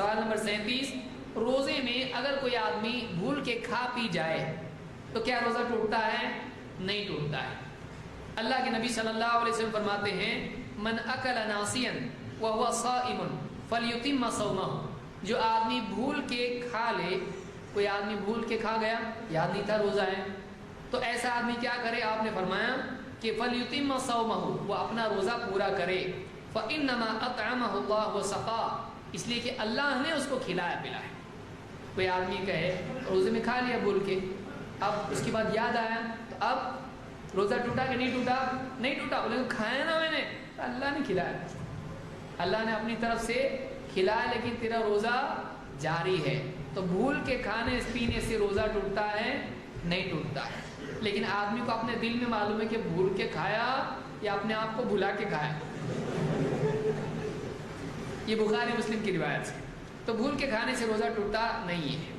سوال نمبر 37، روزے میں اگر کوئی آدمی بھول کے کھا پی جائے تو کیا روزہ ٹوٹتا ہے؟ نہیں ٹوٹتا ہے۔ اللہ کے نبی صلی اللہ علیہ وسلم فرماتے ہیں من اکل ناسیا وهو صائم فلیتم صومہ، جو آدمی بھول کے کھا لے، کوئی آدمی بھول کے کھا گیا، یاد نہیں تھا روزہ ہے، تو ایسا آدمی کیا کرے؟ آپ نے فرمایا کہ فلیتم صومہ، وہ اپنا روزہ پورا کرے، فانما اطعمہ اللہ وسقاہ، اس لیے کہ اللہ نے اس کو کھلایا پلایا۔ کوئی آدمی کہے روزے میں کھا لیا بھول کے، اب اس کے بعد یاد آیا تو اب روزہ ٹوٹا کہ نہیں ٹوٹا؟ نہیں ٹوٹا، بولے کھایا نا میں نے، اللہ نے کھلایا، اللہ نے اپنی طرف سے کھلایا، لیکن تیرا روزہ جاری ہے۔ تو بھول کے کھانے پینے سے روزہ ٹوٹتا ہے؟ نہیں ٹوٹتا ہے۔ لیکن آدمی کو اپنے دل میں معلوم ہے کہ بھول کے کھایا یا اپنے آپ کو بھلا کے کھایا، یہ بخاری مسلم کی روایت ہے، تو بھول کے کھانے سے روزہ ٹوٹتا نہیں ہے۔